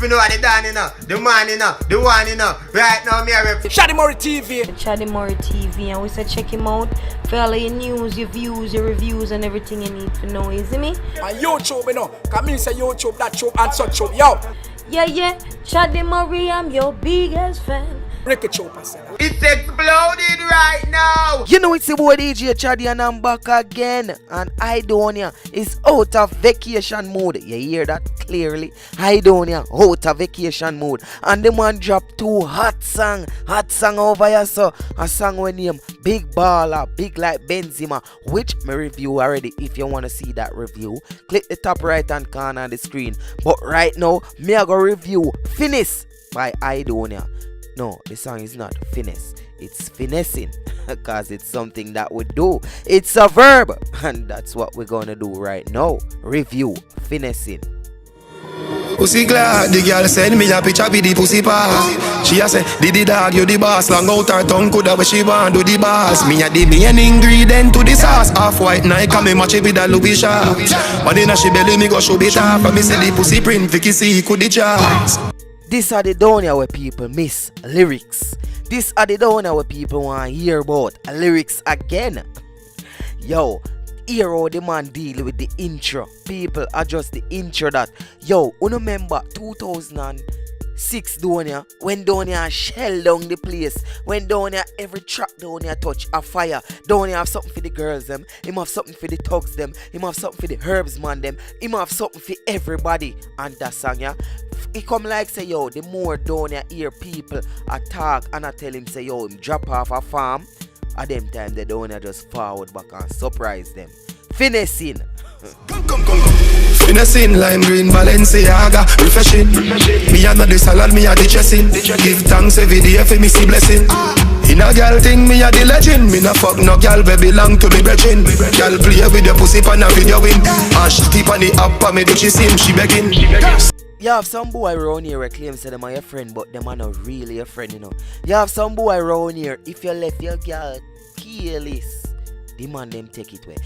you know what they done, you know. The man, you know. The one, you know. Right now, me are Chaddy TV. Chaddy TV, and we say check him out for all your news, your views, your reviews, and everything you need to know, you see me? On YouTube, you know. Come in, say YouTube, that show, and such show. Yo. Yeah. Chaddy, I'm your biggest fan. Ricky Chopper said that. It's exploded right now. You know it's the boy DJ Chaddy and I'm back again. And Aidonia is out of vacation mode. You hear that clearly? Aidonia out of vacation mode. And the man dropped 2 hot song over here. So a song with name Big Baller, Big Like Benzema, which me review already. If you want to see that review, click the top right hand corner of the screen. But right now, me I go review Finesse by Aidonia. No, the song is not finesse, it's finessing, because it's something that we do. It's a verb, and that's what we're gonna do right now. Review finessing. Pussy glad, the girl send me a picture with the pussy pass. She a say, the dog, you the boss. Long out her tongue, coulda where she want do the boss. Me a the main ingredient to the sauce. Half white Nike, and me match it with a Louis shop. But inna she belly, me go show it off. And me say the pussy print, Vicky see, could the charts. This are the Aidonia where people miss lyrics. This are the Aidonia where people want to hear about lyrics again. Yo, here how the man deal with the intro. People adjust the intro that. Yo, you remember 2006 Aidonia, when Aidonia shell down the place, when Aidonia every track Aidonia touch a fire. Aidonia have something for the girls them, him have something for the thugs them, him have something for the herbs man them, him have something for everybody. And that song, yeah, he come like say, yo, the more Aidonia hear people attack and I tell him say, yo, him drop off a farm, at them time the Aidonia just forward back and surprise them. Finessing. Come. Finessing, lime green, Balenciaga, refreshing. Me a the salad, me a the dressing. Give thanks every day for me see blessing. In a girl thing, me a the legend. Me na fuck no girl, baby belong to me brethren. Girl play with your pussy pan a video win. And she tip on the app, and me do she sim, she begging. You have some boy around here who claim say them are your friend, but them are not really your friend, you know. You have some boy around here, if you left your girl careless, the man them take it away.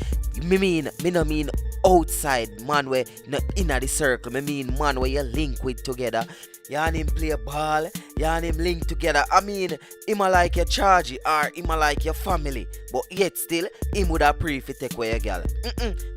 Me no mean outside man where not inna the circle. Me mean man where you link with together. You and him play ball, you and him link together. I mean, him a like your charge or him a like your family. But yet still, him would have pray if you take away your girl.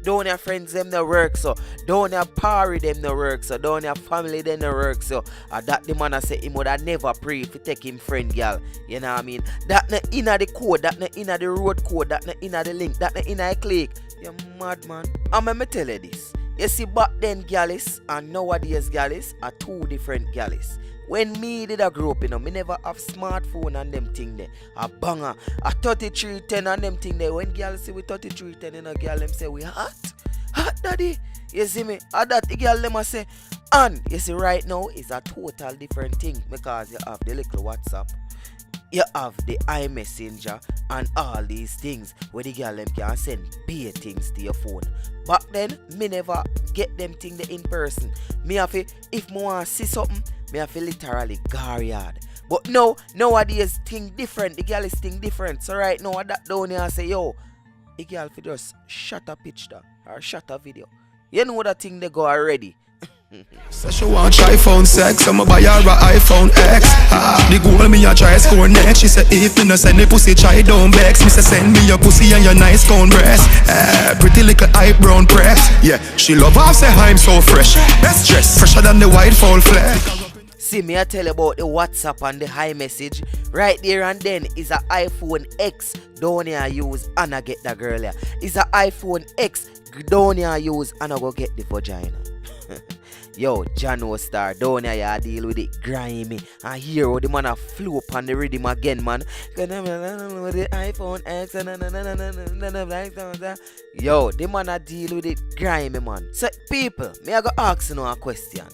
Don't your friends them no work so. Don't your party them no work so. Don't your family them no work so. That the man a say him would have never pray if you take him friend girl. You know what I mean? That not inna the code, that not inna the road code, that not inna the link, that not inna a click. You mad man. And me tell you this. You see, back then gallis and nowadays gallis are 2 different gallis. When me did I grow up, you know, me never have smartphone and them thing there. A banger, a 3310 and them thing there. When girls see we 3310, you know, girl them say we hot daddy. You see me? And that the girl them a say, and you see right now is a total different thing because you have the little WhatsApp. You have the iMessenger and all these things where the girl them can send pay things to your phone. Back then, me never get them things in person. Me have to, if me want to see something, me have to literally go yard. But no, nowadays thing different. The girl is thing different. So right now, that down here say, yo, the girl fi just shut a picture or shut a video. You know that thing they go already. So she want try phone sex, I'ma buy her a iPhone X. The girl me a try score next. She say if me no send the pussy, try don't vex. Me say send me your pussy and your nice cone breast. Pretty little eye brown press. Yeah, she love her say I'm so fresh. Best dress, fresher than the white fall flesh. See me I tell you about the WhatsApp and the iMessage. Right there and then is a iPhone X. Don't you use and I get the girl here. Is a iPhone X. Don't you use and I go get the vagina. Yo, Jano Star, down here you deal with it grimy. And here how the man a flew up on the rhythm again, man. With the iPhone X. Yo, the man a deal with it grimy, man. So people, me I go ask you a question.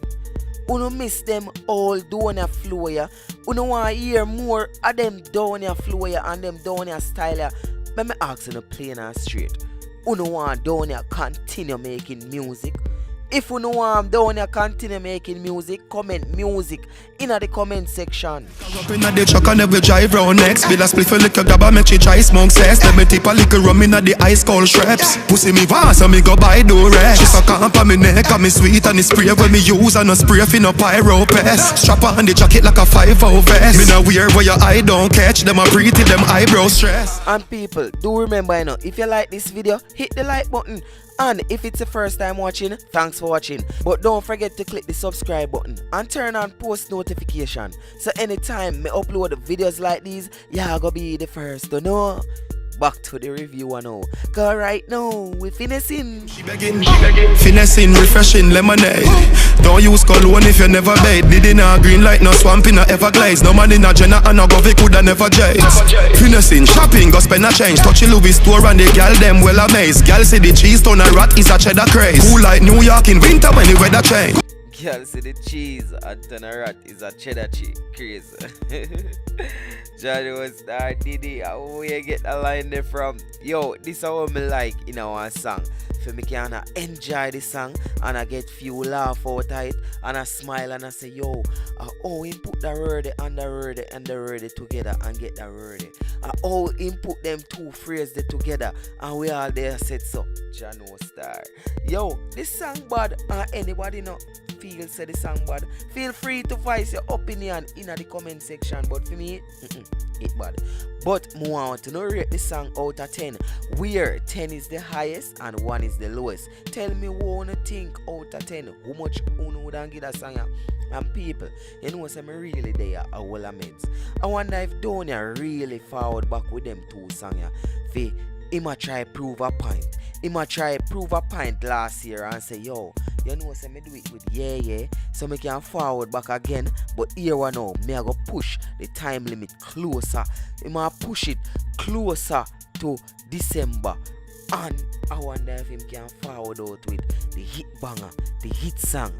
You miss them all down your flow ya. You want to hear more of them down your flow ya and them down your style ya. Let me ask you plain and straight. You want down here continue making music. If you know I'm down here continue making music, comment music in the comment section. Up inna the truck and we drive round next. Bill a spliff a liquor grab a make she try smoke cess. Let me tip a little rum inna the ice cold shreps. Pussy me want so me go buy do rest. She suck up on me neck and me sweet and the spray when me use and no spray fi no pyro pest. Strap on the jacket like a 5-0 vest. Me no wear where your eye don't catch. Them a breathe them eyebrow stress. And people, do remember, you know, if you like this video, hit the like button. And if it's the first time watching, thanks for watching. But don't forget to click the subscribe button and turn on post notification. So anytime me upload videos like these, you're gonna be the first to know. Back to the review now. Cause right now, we finessing. She begging, finessing, refreshing lemonade. Don't use cologne if you never bathe. Did in a green light, no swamp in a Everglades. No man in a Jenna and a Govey coulda never jade. Finessing, shopping, go spend a change. Touch a Louis store and the gal them well amazed. Gal say the cheese ton a rat is a cheddar craze. Who like New York in winter when the weather change? Girl say the cheese and ton a rat is a cheddar craze. Chaddy was star Diddy. Where you get the line there from? Yo, this is what me like in our song. For me can enjoy the song and I get few laugh out of it and I smile and I say yo, oh him put the word and the word and the word together and get the word. Oh him put them two phrases together and we all there said so. Jano star. Yo, this song bad and anybody know feel say the song bad, feel free to voice your opinion in the comment section. But for me, it bad. But I want to know rate this song out of 10, where 10 is the highest and 1 is the lowest. Tell me what you think out of 10. How much you would give that song? And people, you know some really there a whole amends. I wonder if Aidonia really forward back with them two songs. For him a try prove a point. Him a try prove a point last year and say yo, you know say me do it with yeah, so me can forward back again. But here we know, me a go push the time limit closer. Him a push it closer to December. And I wonder if him can forward out with the hit banger, the hit song.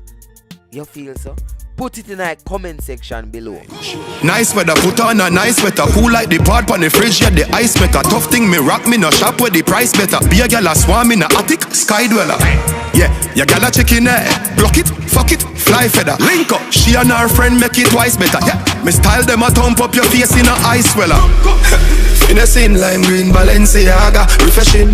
You feel so? Put it in the comment section below. Nice weather, put on a nice sweater. Cool like the pot on the fridge, yeah, the ice maker. Tough thing, me rock, me no shop where the price better. Be a gal a swarm in a attic, sky dweller. Yeah, ya gal a chicken air. Block it, fuck it, fly feather. Link up, she and her friend make it twice better. Yeah, me style them a thump up your face in a ice weller. Finessing, lime green, Balenciaga, refreshing.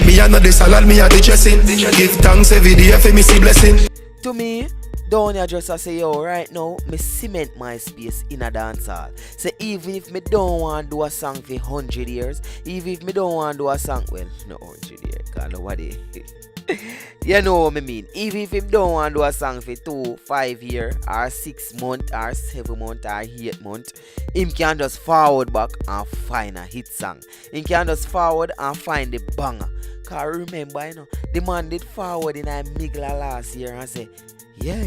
Me a not the salad, me a the dressing. Give thanks every day for me see blessing. To me, Aidonia just say yo, right now me cement my space in a dancehall. So even if me don't want to do a song for 100 years, even if me don't want to do a song, well, no 100 years, cause nobody. You know what I mean? Even if him don't want to do a song for 2, 5 years, or 6 months, or 7 months, or 8 months, him can just forward back and find a hit song. Him can just forward and find the banger. Cause remember, you know, the man did forward in a Migla last year and say, yeah.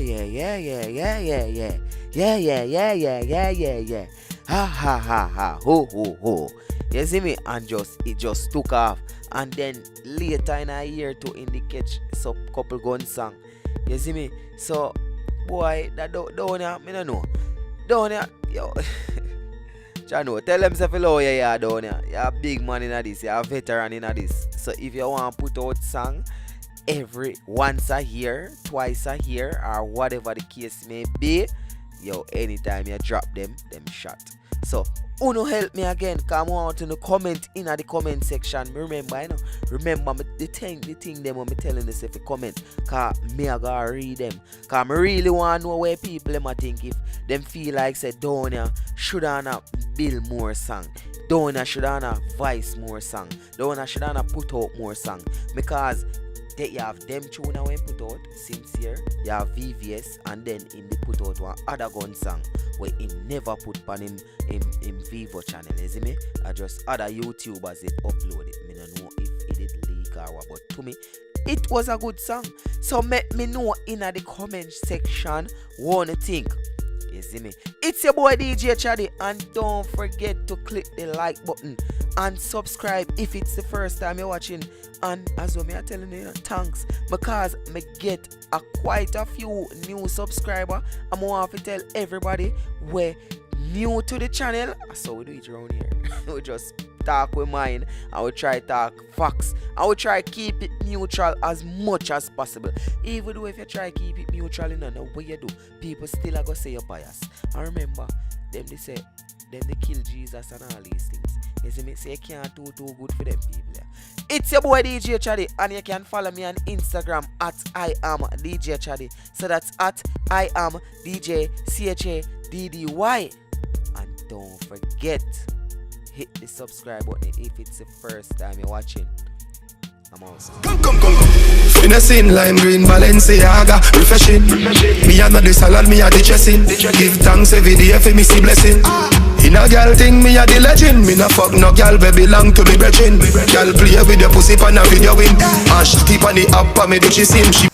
Ha, ho. You see me? And it just took off. And then later in a year to indicate some couple gun song. You see me? So, boy, that Aidonia, me no know. Aidonia, yo. Chano, tell them say hello, yeah, Aidonia. You're a big man in this, you're a veteran in this. So if you want to put out song every once a year, twice a year, or whatever the case may be, yo, anytime you drop them shot. So uno help me again, come on to the comment in the comment section. Remember, you know, remember the thing them when me telling this if you comment, cause me I gotta read them. Cause I really want to know where people them a think if them feel like say Aidonia should have build more song. Aidonia should have voice more song. Aidonia should have put out more song. Because you have them tune when put out Sincere, you have VVS, and then in the put out one other gun song where he never put on him Vivo channel, you see me? I just other YouTubers did upload it. Me don't know if it did leak or what, but to me it was a good song. So let me know in the comment section what you think. You see me? It's your boy DJ Chaddy, and don't forget to click the like button and subscribe if it's the first time you're watching. And as well, me are telling you, thanks, because me get quite a few new subscribers. I'm want to tell everybody we're new to the channel. So we do it around here. We just talk with mine. I will try talk facts. I will try keep it neutral as much as possible. Even though if you try keep it neutral, you know what you do, people still are gonna say you're biased. And remember, them they kill Jesus and all these things. You see me say you can't do too good for them people. Yeah. It's your boy DJ Chaddy, and you can follow me on Instagram at I am DJ Chaddy. So that's at I am DJ CHADDY. And don't forget, hit the subscribe button if it's the first time you're watching. I'm awesome. Come. Finessing, lime green, Balenciaga, refreshing. Me and the salad, me a the dressing. Give thanks every day for me see blessing. In a girl thing, me a the legend. Me no fuck no girl, baby belong to me brethren. Girl play with your pussy pan a video win. And she tip on the app, and me do she sim. She